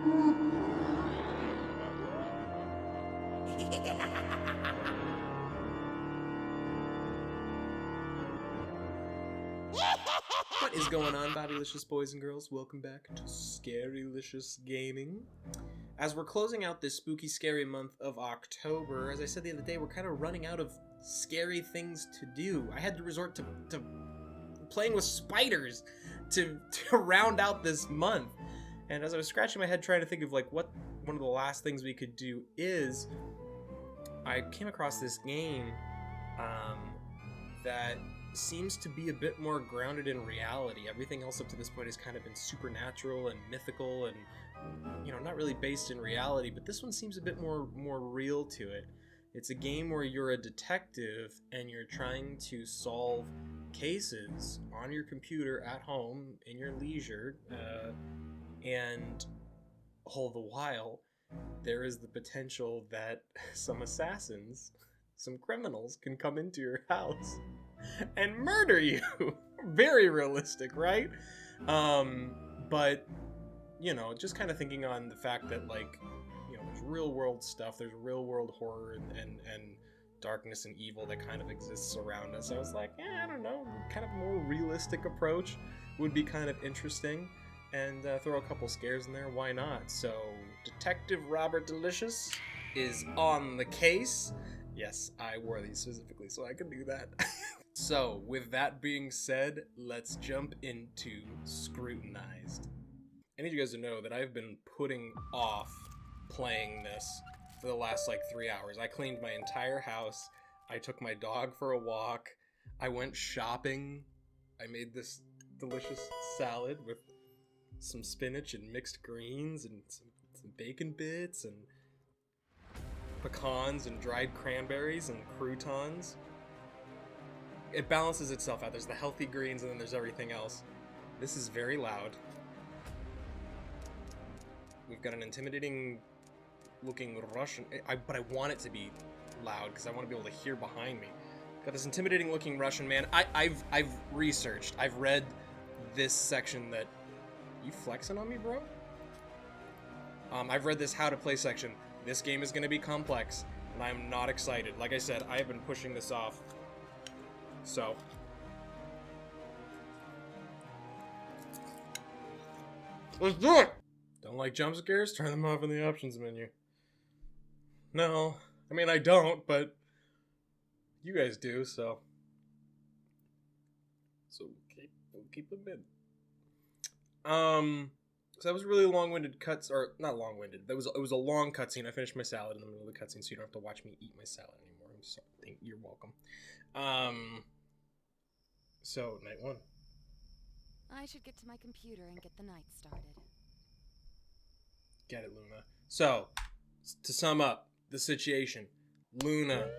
What is going on, bobbylicious boys and girls? Welcome back to Scarylicious Gaming. As we're closing out this spooky, scary month of October, as I said the other day, we're kind of running out of scary things to do. I had to resort to playing with spiders to round out this month. And as I was scratching my head trying to think of like what one of the last things we could do is, I came across this game that seems to be a bit more grounded in reality. Everything else up to this point has kind of been supernatural and mythical and, you know, not really based in reality, but this one seems a bit more real to it. It's a game where you're a detective and you're trying to solve cases on your computer at home in your leisure, and all the while there is the potential that some assassins, some criminals can come into your house and murder you. Very realistic, right? But, you know, just kind of thinking on the fact that, like, you know, there's real world stuff, there's real world horror and darkness and evil that kind of exists around us. I was like, I don't know, kind of more realistic approach would be kind of interesting, and throw a couple scares in there, why not? So, Detective Robert Delicious is on the case. Yes, I wore these specifically so I could do that. So, with that being said, let's jump into Scrutinized. I need you guys to know that I've been putting off playing this for the last like 3 hours. I cleaned my entire house. I took my dog for a walk. I went shopping. I made this delicious salad with some spinach and mixed greens and some bacon bits and pecans and dried cranberries and croutons. It balances itself out. There's the healthy greens and then there's everything else. This is very loud. We've got an intimidating looking Russian, but I want it to be loud because I want to be able to hear behind me. Got this intimidating looking Russian man. I've researched. I've read this section that... You flexing on me, bro? I've read this how to play section. This game is going to be complex, and I'm not excited. Like I said, I have been pushing this off. So. Let's do it! Don't like jump scares? Turn them off in the options menu. No. I mean, I don't, but you guys do, so. So we'll keep them in. So that was really long-winded cuts, or not long-winded. It was a long cutscene. I finished my salad in the middle of the cutscene, so you don't have to watch me eat my salad anymore. I'm sorry. You're welcome. So night one. I should get to my computer and get the night started. Get it, Luna. So, to sum up the situation, Luna,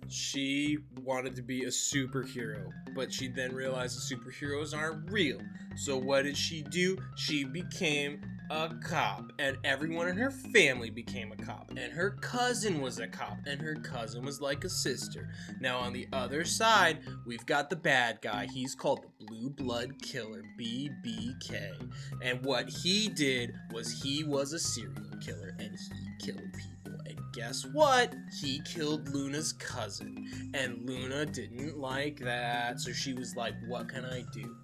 she wanted to be a superhero, but she then realized the superheroes aren't real. So what did she do? She became a cop, and everyone in her family became a cop, and her cousin was a cop, and her cousin was like a sister. Now on the other side, we've got the bad guy. He's called the Blue Blood Killer, BBK. And what he did was he was a serial killer, and he killed people. And guess what? He killed Luna's cousin, and Luna didn't like that, so she was like, what can I do?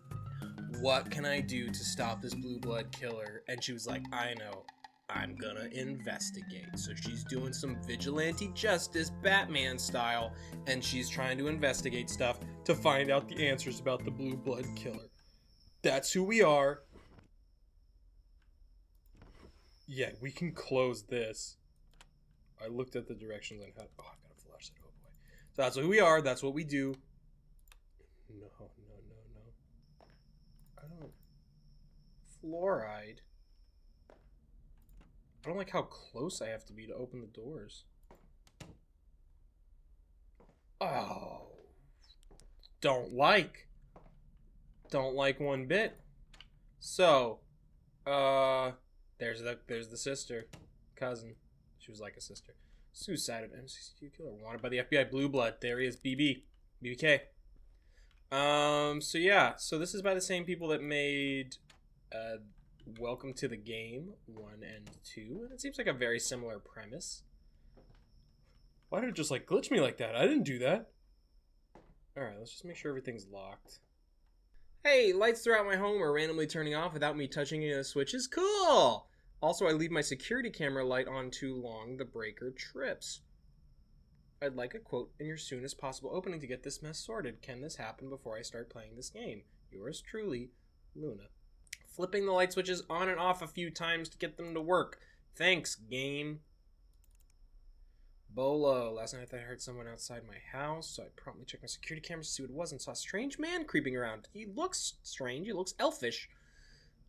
What can I do to stop this blue blood killer? And she was like, I know, I'm gonna investigate. So she's doing some vigilante justice, Batman style, and she's trying to investigate stuff to find out the answers about the blue blood killer. That's who we are. Yeah, we can close this. I looked at the directions and had, oh, I've got to flush it, oh boy. So that's who we are, that's what we do. No. I don't... Fluoride? I don't like how close I have to be to open the doors. Oh. Don't like one bit. So, there's the sister, cousin. She was like a sister. Suicided M62 killer, wanted by the FBI. Blue blood. There he is. BBK. So yeah. So this is by the same people that made Welcome to the game 1 and 2, and it seems like a very similar premise. Why did it just like glitch me like that? I didn't do that. Alright, let's just make sure everything's locked. Hey, lights throughout my home are randomly turning off without me touching any of the switches. Cool! Also, I leave my security camera light on too long. The breaker trips. I'd like a quote in your soonest possible opening to get this mess sorted. Can this happen before I start playing this game? Yours truly, Luna. Flipping the light switches on and off a few times to get them to work. Thanks, game. Bolo. Last night I thought I heard someone outside my house, so I promptly checked my security cameras to see what it was and saw a strange man creeping around. He looks strange. He looks elfish.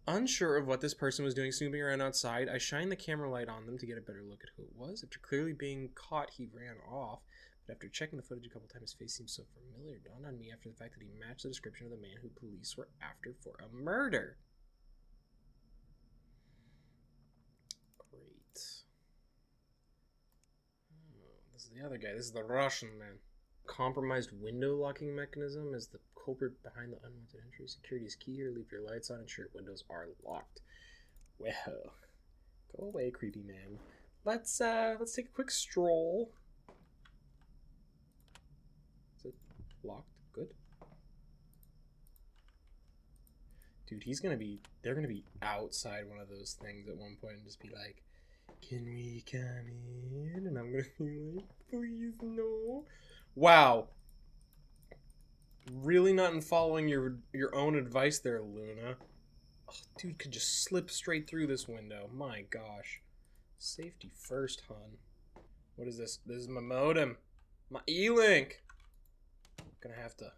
Unsure of what this person was doing snooping around outside, I shined the camera light on them to get a better look at who it was. After clearly being caught, he ran off. But after checking the footage a couple times, his face seemed so familiar. It dawned on me after the fact that he matched the description of the man who police were after for a murder. Great. Oh, this is the other guy. This is the Russian man. Compromised window locking mechanism is the culprit behind the unwanted entry. Security is key here. Leave your lights on. Ensure windows are locked. Well, go away, creepy man. Let's take a quick stroll. Is it locked? Good. Dude, they're gonna be outside one of those things at one point and just be like, "Can we come in?" And I'm gonna be like, "Please no." Wow. Really not in following your own advice there, Luna. Oh, dude could just slip straight through this window. My gosh. Safety first, hun. What is this? This is my modem. My E-Link. Gonna have to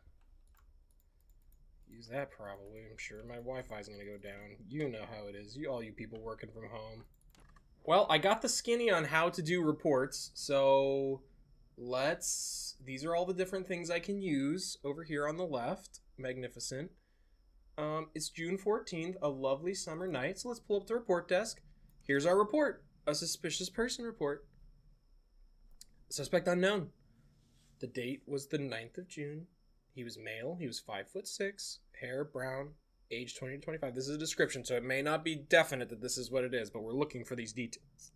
use that probably. I'm sure my Wi-Fi's gonna go down. You know how it is. All you people working from home. Well, I got the skinny on how to do reports, so these are all the different things I can use over here on the left. Magnificent. It's June 14th, a lovely summer night. So let's pull up the report desk. Here's our report. A suspicious person report. Suspect unknown. The date was the 9th of June. He was male. He was 5'6", hair brown, age 20 to 25. This is a description, so it may not be definite that this is what it is, but we're looking for these details.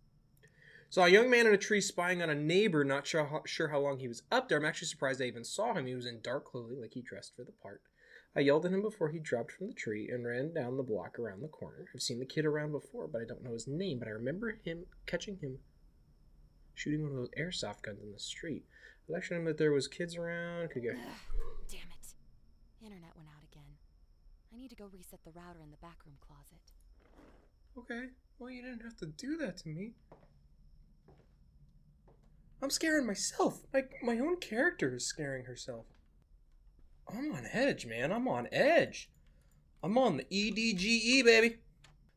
Saw a young man in a tree spying on a neighbor, not sure how long he was up there. I'm actually surprised I even saw him. He was in dark clothing, like he dressed for the part. I yelled at him before he dropped from the tree and ran down the block around the corner. I've seen the kid around before, but I don't know his name. But I remember catching him shooting one of those airsoft guns in the street. I lectured him that there was kids around. Could get. Damn it. Internet went out again. I need to go reset the router in the backroom closet. Okay. Well, you didn't have to do that to me. I'm scaring myself. My own character is scaring herself. I'm on edge, man. I'm on edge. I'm on the EDGE, baby.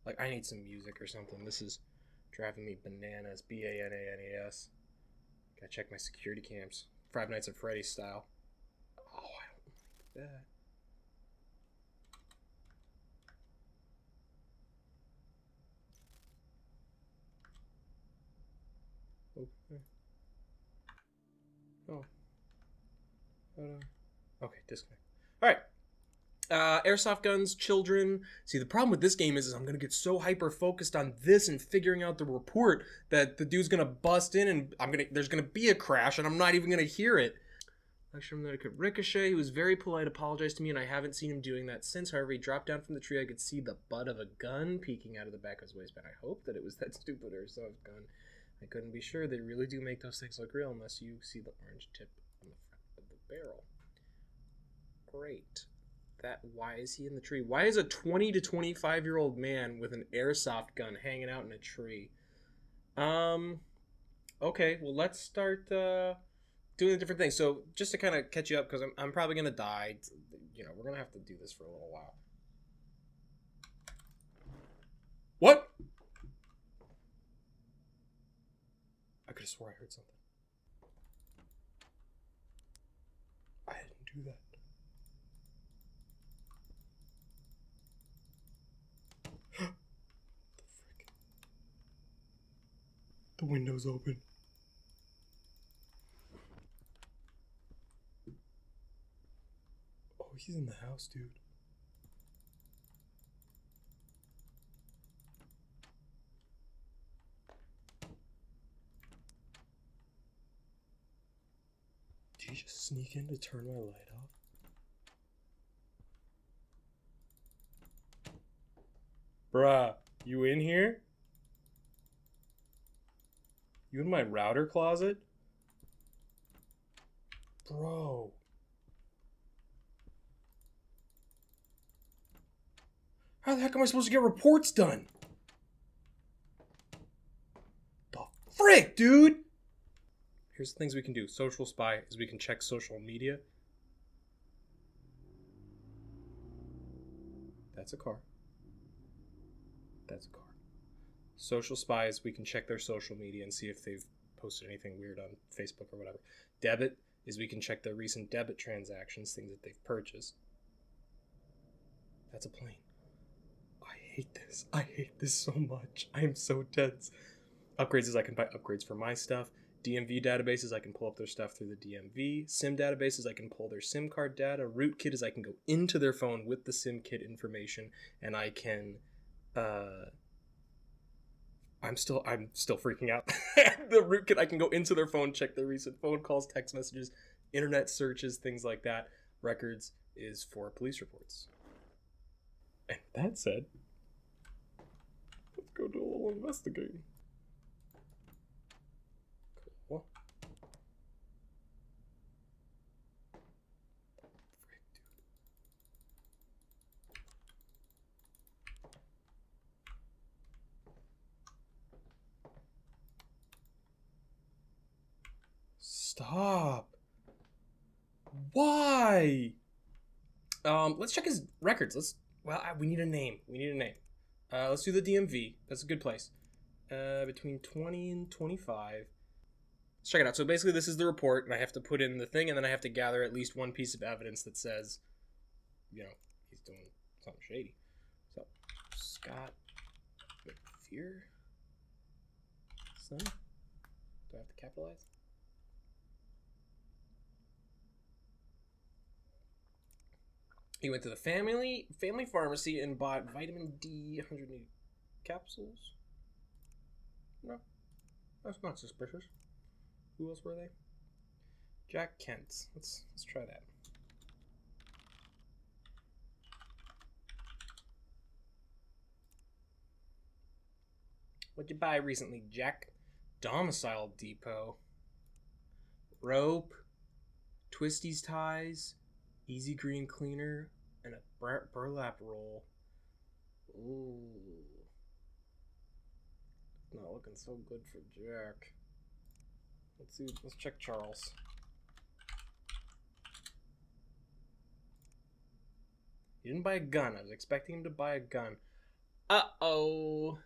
Like, I need some music or something. This is driving me bananas. BANANES. Gotta check my security cams. Five Nights at Freddy's style. Oh, I don't like that. Okay. Oh. Okay, disconnect. Alright. Airsoft guns, children. See, the problem with this game is I'm going to get so hyper-focused on this and figuring out the report that the dude's going to bust in and there's going to be a crash and I'm not even going to hear it. Lectured him that it could ricochet. He was very polite, apologized to me, and I haven't seen him doing that since. However, he dropped down from the tree. I could see the butt of a gun peeking out of the back of his waistband. I hope that it was that stupid airsoft gun. I couldn't be sure. They really do make those things look real unless you see the orange tip on the front of the barrel. Great. Why is he in the tree? Why is a 20 to 25-year-old man with an airsoft gun hanging out in a tree? Okay, well, let's start doing a different thing. So just to kind of catch you up, because I'm probably going to die. You know, we're going to have to do this for a little while. What? I could have swore I heard something. I didn't do that. The frick? The window's open. Oh, he's in the house, dude. she just sneak in to turn my light off? Bruh, you in here? You in my router closet? Bro. How the heck am I supposed to get reports done? The frick, dude! Here's the things we can do. Social spy is we can check social media. That's a car. That's a car. Social spies, we can check their social media and see if they've posted anything weird on Facebook or whatever. Debit is we can check their recent debit transactions, things that they've purchased. That's a plane. I hate this. I hate this so much. I am so tense. Upgrades is I can buy upgrades for my stuff. DMV databases, I can pull up their stuff through the DMV. SIM databases, I can pull their SIM card data. Rootkit is I can go into their phone with the SIM kit information, and I can I'm still freaking out. The rootkit, I can go into their phone, check their recent phone calls, text messages, internet searches, things like that. Records is for police reports. And that said, let's go do a little investigating. Cool. Frick, dude. Stop. Why? Let's check his records. We need a name. Let's do the DMV. That's a good place. Between 20 and 25. Let's check it out. So basically this is the report, and I have to put in the thing, and then I have to gather at least one piece of evidence that says, you know, he's doing something shady. So, Scott McPherson? Do I have to capitalize? He went to the family pharmacy and bought vitamin D 180 capsules. No, that's not suspicious. Who else were they? Jack Kent. Let's try that. What'd you buy recently, Jack? Domicile Depot. Rope. Twisties ties. Easy green cleaner. And a burlap roll. Ooh. Not looking so good for Jack. Let's check Charles. He didn't buy a gun. I was expecting him to buy a gun. Uh-oh.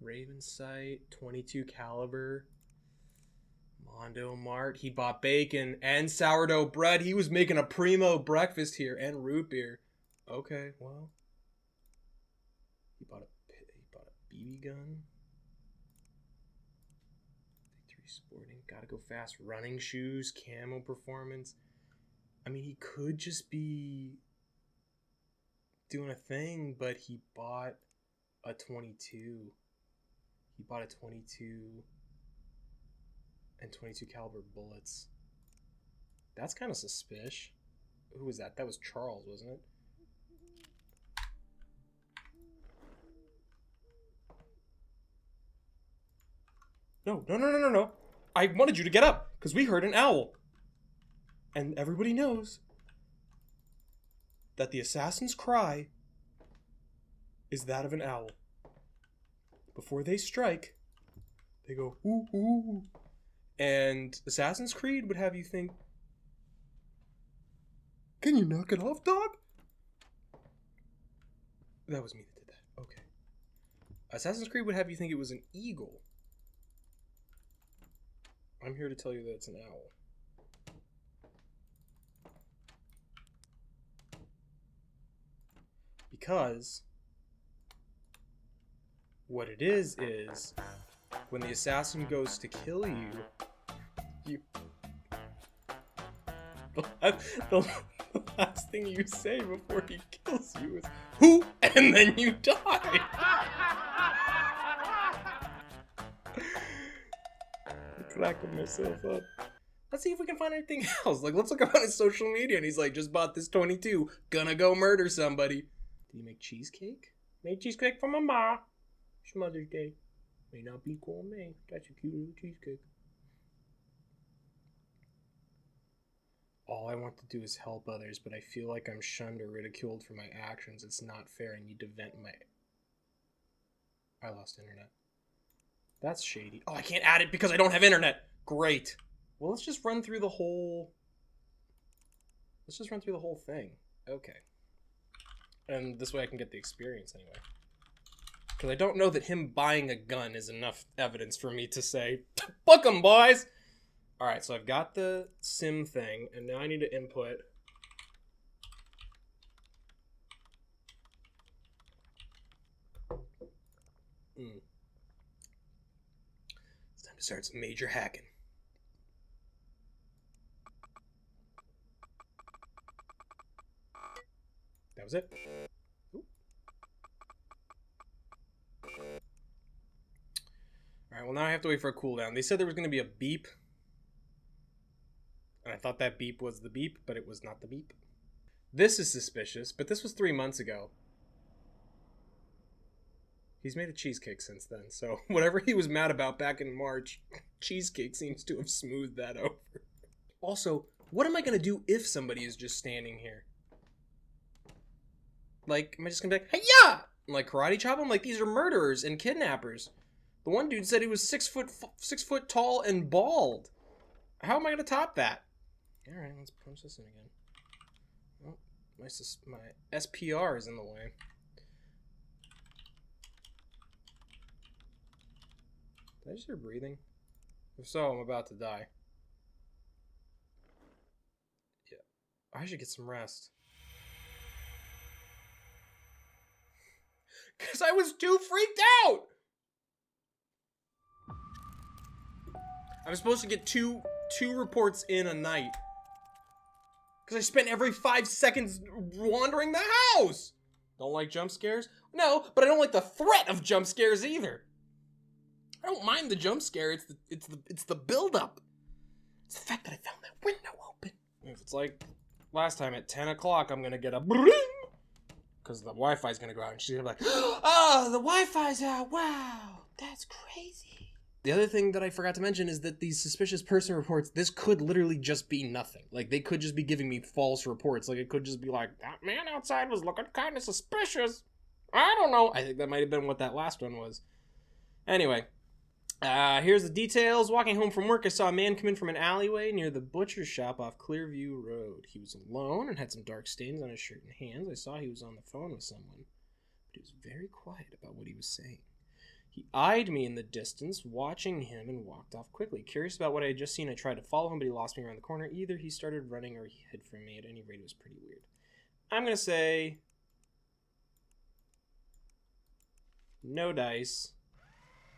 Raven sight, 22 caliber. Mondo Mart. He bought bacon and sourdough bread. He was making a primo breakfast here, and root beer. Okay, well. He bought a BB gun. Victory Sporting. Gotta go fast. Running shoes. Camo performance. I mean, he could just be doing a thing, but he bought a 22. He bought a 22 and 22 caliber bullets. That's kind of suspicious. Who was that? That was Charles, wasn't it? No. I wanted you to get up because we heard an owl. And everybody knows that the assassin's cry is that of an owl. Before they strike, they go, ooh, ooh. And Assassin's Creed would have you think, can you knock it off, dog? That was me that did that. Okay. Assassin's Creed would have you think it was an eagle. I'm here to tell you that it's an owl. Because what it is when the assassin goes to kill you, the last thing you say before he kills you is, who? And then you die. Cracking myself up. Let's see if we can find anything else. Like, let's look up on his social media, and he's like, just bought this 22. Gonna go murder somebody. Did he make cheesecake? Made cheesecake for my ma. It's Mother's Day. May not be gourmet. That's a cute little cheesecake. All I want to do is help others, but I feel like I'm shunned or ridiculed for my actions. It's not fair. I need to vent my... I lost internet. That's shady. Oh, I can't add it because I don't have internet. Great. Well, let's just run through the whole... Let's just run through the whole thing. Okay. And this way I can get the experience anyway. Because I don't know that him buying a gun is enough evidence for me to say, fuck 'em, boys! Alright, so I've got the sim thing, and now I need to input... It's time to start some major hacking. That was it. Alright, well now I have to wait for a cooldown. They said there was going to be a beep. And I thought that beep was the beep, but it was not the beep. This is suspicious, but this was 3 months ago. He's made a cheesecake since then, so whatever he was mad about back in March, cheesecake seems to have smoothed that over. Also, what am I going to do if somebody is just standing here? Like, am I just gonna be like, hey-ya! Like, karate chop them? Like, these are murderers and kidnappers. The one dude said he was 6 foot tall and bald. How am I gonna top that? Alright, let's punch this in again. Oh, my SPR is in the way. Did I just hear breathing? If so, I'm about to die. Yeah. I should get some rest. Because I was too freaked out! I was supposed to get two reports in a night. Because I spent every 5 seconds wandering the house! Don't like jump scares? No, but I don't like the threat of jump scares either. I don't mind the jump scare, it's the build-up. It's the fact that I found that window open. If it's like last time at 10 o'clock, I'm gonna get a bring! Because the Wi-Fi's gonna go out and she's gonna be like, oh, the Wi-Fi's out, wow, that's crazy. The other thing that I forgot to mention is that these suspicious person reports, this could literally just be nothing. Like, they could just be giving me false reports. Like, it could just be like, that man outside was looking kind of suspicious. I don't know. I think that might have been what that last one was. Anyway, here's the details. Walking home from work, I saw a man come in from an alleyway near the butcher shop off Clearview Road. He was alone and had some dark stains on his shirt and hands. I saw he was on the phone with someone, but he was very quiet about what he was saying. He eyed me in the distance, watching him, and walked off quickly. Curious about what I had just seen, I tried to follow him, but he lost me around the corner. Either he started running or he hid from me. At any rate, it was pretty weird. I'm going to say no dice.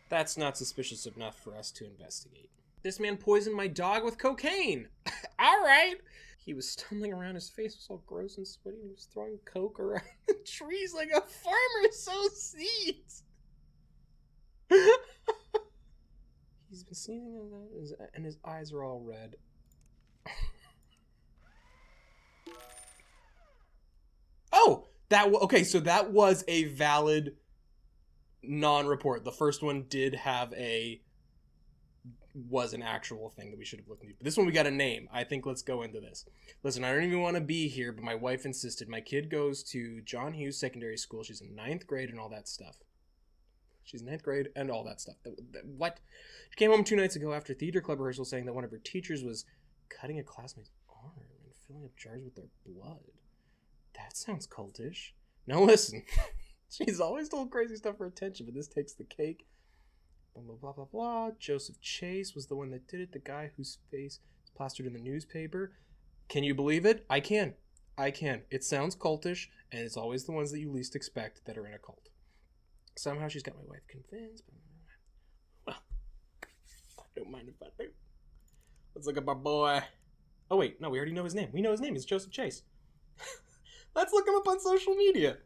That's not suspicious enough for us to investigate. This man poisoned my dog with cocaine. All right. He was stumbling around. His face was all gross and sweaty. He was throwing coke around the trees like a farmer sows seeds. He's been sneezing on that, and his eyes are all red. Oh, okay. So that was a valid non-report. The first one did have was an actual thing that we should have looked into. But this one we got a name. I think let's go into this. Listen, I don't even want to be here, but my wife insisted. My kid goes to John Hughes Secondary School. She's in 9th grade and all that stuff. She's in 9th grade and all that stuff. What? She came home 2 nights ago after theater club rehearsal saying that one of her teachers was cutting a classmate's arm and filling up jars with their blood. That sounds cultish. Now listen. She's always told crazy stuff for attention, but this takes the cake. Blah, blah, blah, blah, blah. Joseph Chase was the one that did it. The guy whose face is plastered in the newspaper. Can you believe it? I can. It sounds cultish, and it's always the ones that you least expect that are in a cult. Somehow she's got my wife convinced. Well, I don't mind if I do. Let's look at my boy. Oh, wait. No, we already know his name. We know his name. It's Joseph Chase. Let's look him up on social media.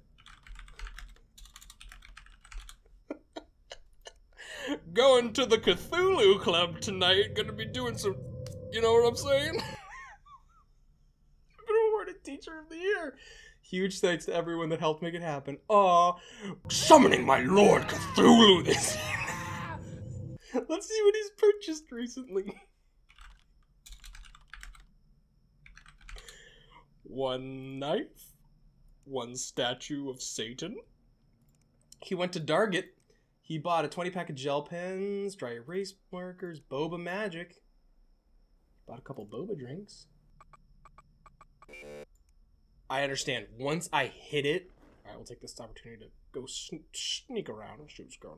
Going to the Cthulhu Club tonight. Gonna be doing some, you know what I'm saying? I'm gonna award a Teacher of the Year. Huge thanks to everyone that helped make it happen. Aw, summoning my Lord Cthulhu this year. Let's see what he's purchased recently. One knife, one statue of Satan. He went to Target. He bought a 20-pack of gel pens, dry erase markers, boba magic. Bought a couple boba drinks. I understand. Once I hit it... Alright, we'll take this opportunity to go sneak around and see what's going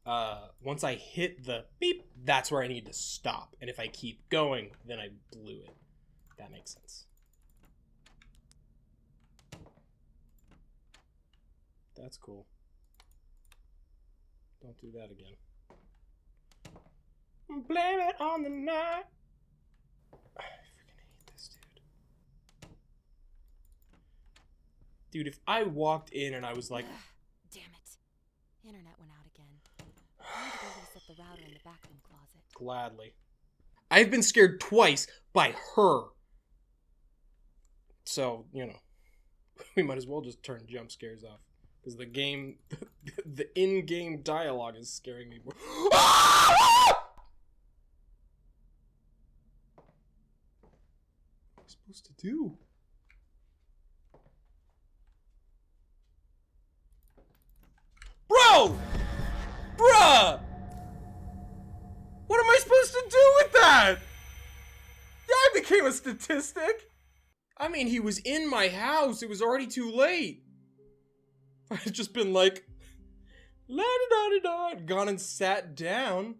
on. Once I hit the beep, that's where I need to stop. And if I keep going, then I blew it. That makes sense. That's cool. Don't do that again. Blame it on the night. I freaking hate this, dude. Dude, if I walked in and I was like... Damn it. Internet went out again. I need to go reset the router in the back room closet. Gladly. I've been scared twice by her. So, you know, we might as well just turn jump scares off. Because the game, the in-game dialogue is scaring me more. What am I supposed to do? Bro! Bruh! What am I supposed to do with that? Yeah, I became a statistic. I mean, he was in my house. It was already too late. I've just been like, la-da-da-da-da, gone and sat down.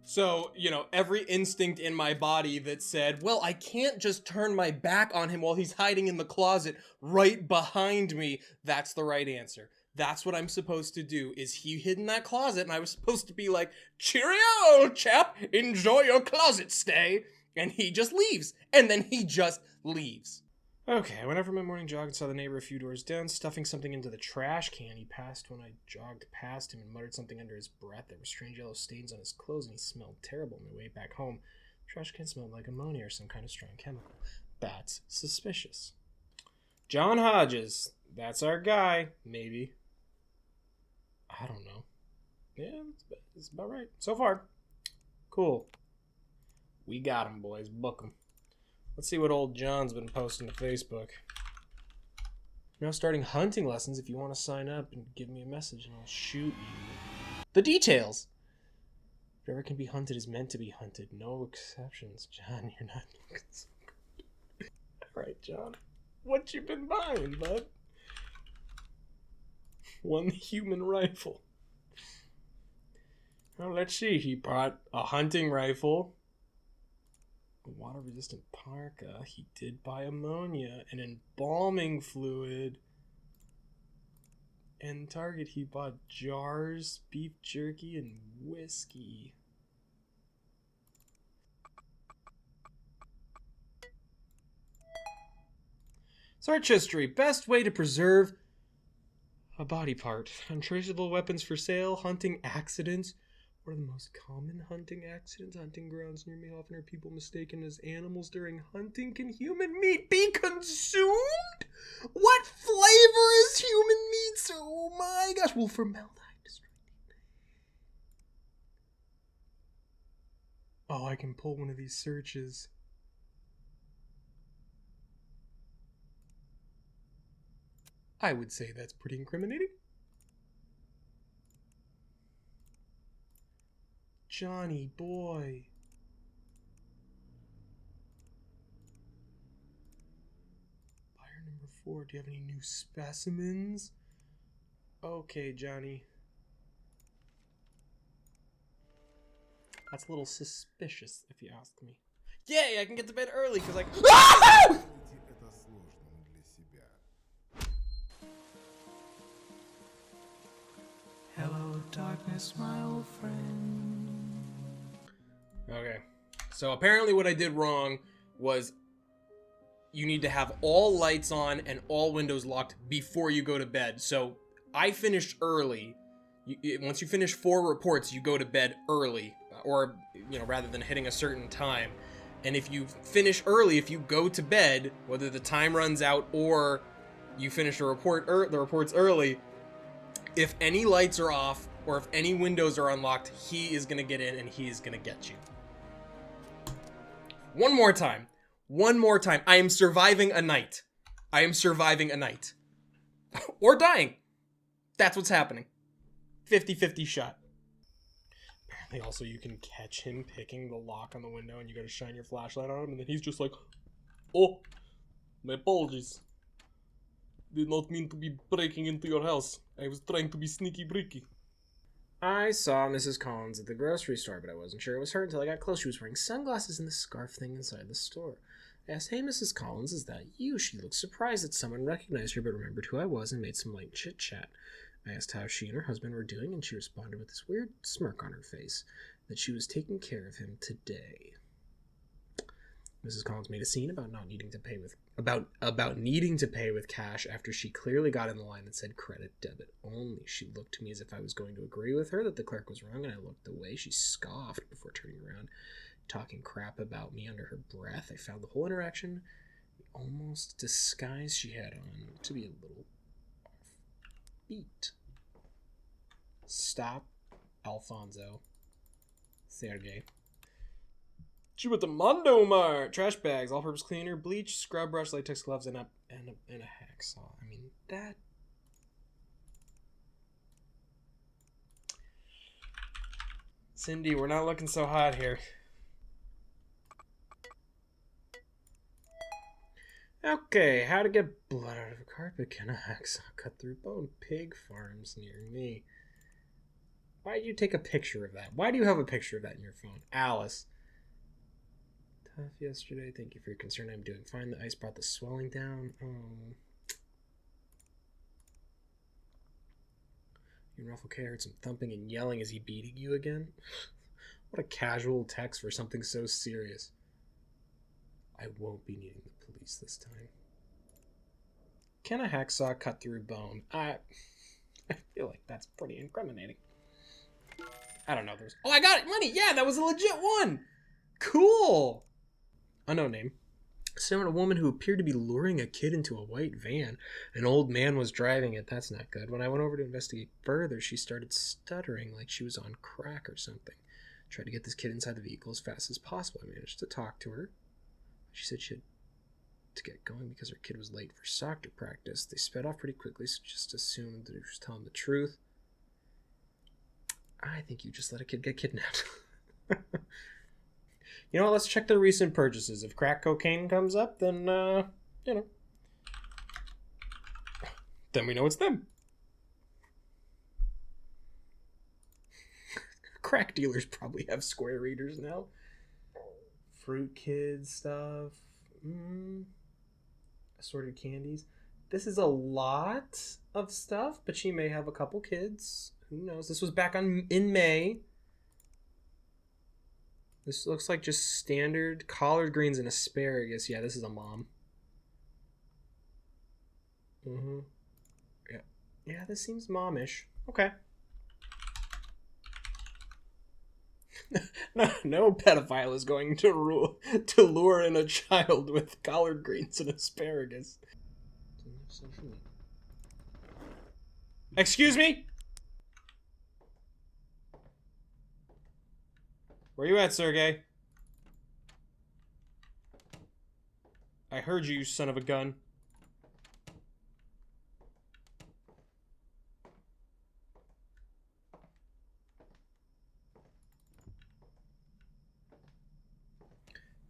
So, you know, every instinct in my body that said, well, I can't just turn my back on him while he's hiding in the closet right behind me. That's the right answer. That's what I'm supposed to do, is he hid in that closet, and I was supposed to be like, cheerio, old chap, enjoy your closet stay. And he just leaves. And then he just leaves. Okay, I went out for my morning jog and saw the neighbor a few doors down, stuffing something into the trash can. He passed when I jogged past him and muttered something under his breath. There were strange yellow stains on his clothes, and he smelled terrible on my way back home. The trash can smelled like ammonia or some kind of strong chemical. That's suspicious. John Hodges. That's our guy. Maybe. I don't know. Yeah, it's about right. So far. Cool. We got him, boys. Book him. Let's see what old John's been posting to Facebook. Now starting hunting lessons. If you want to sign up and give me a message and I'll shoot you. The details! Whatever can be hunted is meant to be hunted. No exceptions. John, you're not looking so good. Alright, John. What you been buying, bud? One human rifle. Well, let's see. He bought a hunting rifle. A water-resistant parka. He did buy ammonia and embalming fluid. And Target, he bought jars, beef jerky, and whiskey. Search history. Best way to preserve a body part. Untraceable weapons for sale. Hunting accidents. What are the most common hunting accidents? Hunting grounds near me often are people mistaken as animals during hunting. Can human meat be consumed? What flavor is human meat? Oh my gosh. Will formaldehyde destroy it? Oh, I can pull one of these searches. I would say that's pretty incriminating. Johnny boy. Buyer number 4. Do you have any new specimens? Okay, Johnny. That's a little suspicious, if you ask me. Yay, I can get to bed early because I... Ah! Hello, darkness, my old friend. Okay, so apparently what I did wrong was you need to have all lights on and all windows locked before you go to bed. So I finished early Once you finish 4 reports, you go to bed early, or rather than hitting a certain time. And if you finish early, if you go to bed, whether the time runs out or you finish the reports early, if any lights are off or if any windows are unlocked, he is gonna get in and he is gonna get you. One more time. I am surviving a night. Or dying. That's what's happening. 50-50 shot. Apparently also you can catch him picking the lock on the window and you gotta shine your flashlight on him and then he's just like, oh, my apologies. Did not mean to be breaking into your house. I was trying to be sneaky breaky. I saw Mrs. Collins at the grocery store, but I wasn't sure it was her until I got close. She was wearing sunglasses and the scarf thing inside the store. I asked, hey, Mrs. Collins, is that you? She looked surprised that someone recognized her, but remembered who I was and made some light chit-chat. I asked how she and her husband were doing, and she responded with this weird smirk on her face, that she was taking care of him today. Mrs. Collins made a scene about needing to pay with cash after she clearly got in the line that said credit debit only. She looked to me as if I was going to agree with her that the clerk was wrong, and I looked away. She scoffed before turning around, talking crap about me under her breath. I found the whole interaction, the almost disguise she had on, to be a little offbeat. Stop, Alfonso. Sergey. Chihuahua Mart. Trash bags, all-purpose cleaner, bleach, scrub brush, latex gloves, and a hacksaw. I mean, that... Cindy, we're not looking so hot here. Okay, how to get blood out of a carpet. Can a hacksaw cut through bone? Pig farms near me. Why did you take a picture of that? Why do you have a picture of that in your phone? Alice. Tough yesterday. Thank you for your concern. I'm doing fine. The ice brought the swelling down. Oh. You Ruffle K heard some thumping and yelling. Is he beating you again? What a casual text for something so serious. I won't be needing the police this time. Can a hacksaw cut through bone? I feel like that's pretty incriminating. I don't know. Oh, I got it! Money! Yeah, that was a legit one! Cool! Unknown name. Someone, a woman who appeared to be luring a kid into a white van. An old man was driving it. That's not good. When I went over to investigate further, she started stuttering like she was on crack or something. Tried to get this kid inside the vehicle as fast as possible. I managed to talk to her. She said she had to get going because her kid was late for soccer practice. They sped off pretty quickly, so just assumed that he was telling the truth. I think you just let a kid get kidnapped. You know what? Let's check their recent purchases. If crack cocaine comes up, then, then we know it's them. Crack dealers probably have square readers now. Fruit Kids stuff. Assorted candies. This is a lot of stuff, but she may have a couple kids. Who knows? This was back in May. This looks like just standard collard greens and asparagus. Yeah, this is a mom. Yeah. Yeah, this seems momish. Okay. No pedophile is going to lure in a child with collard greens and asparagus. Excuse me? Where you at, Sergey? I heard you, you son of a gun.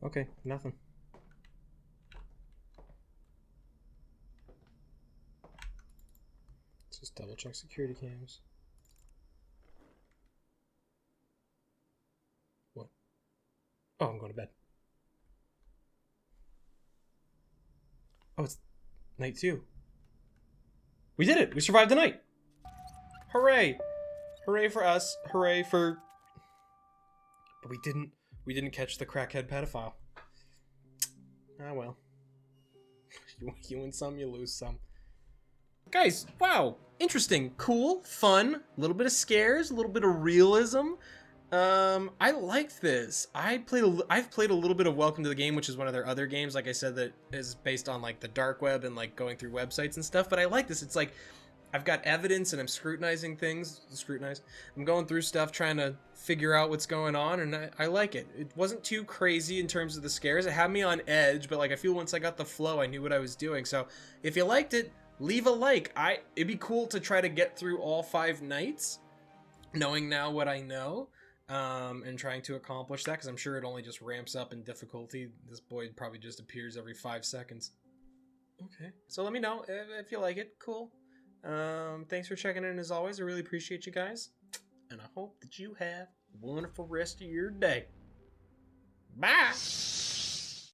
Okay, nothing. Let's just double check security cams. What? Oh, I'm going to bed. Oh, it's night 2. We did it! We survived the night! Hooray! Hooray for us. Hooray for... But we didn't catch the crackhead pedophile. Ah, well. You win some, you lose some. Guys, wow, interesting, cool, fun, a little bit of scares, a little bit of realism. I liked this. I've played a little bit of Welcome to the Game, which is one of their other games, like I said, that is based on like the dark web and like going through websites and stuff. But I like this. It's like I've got evidence and I'm scrutinizing things. I'm going through stuff, trying to figure out what's going on, and I like it. It wasn't too crazy in terms of the scares. It had me on edge, but like I feel once I got the flow, I knew what I was doing. So if you liked it, leave a like. It'd be cool to try to get through all 5 nights, knowing now what I know. And trying to accomplish that, because I'm sure it only just ramps up in difficulty. This boy probably just appears every 5 seconds. Okay, so let me know if you like it. Cool. Thanks for checking in as always. I really appreciate you guys, and I hope that you have a wonderful rest of your day. Bye.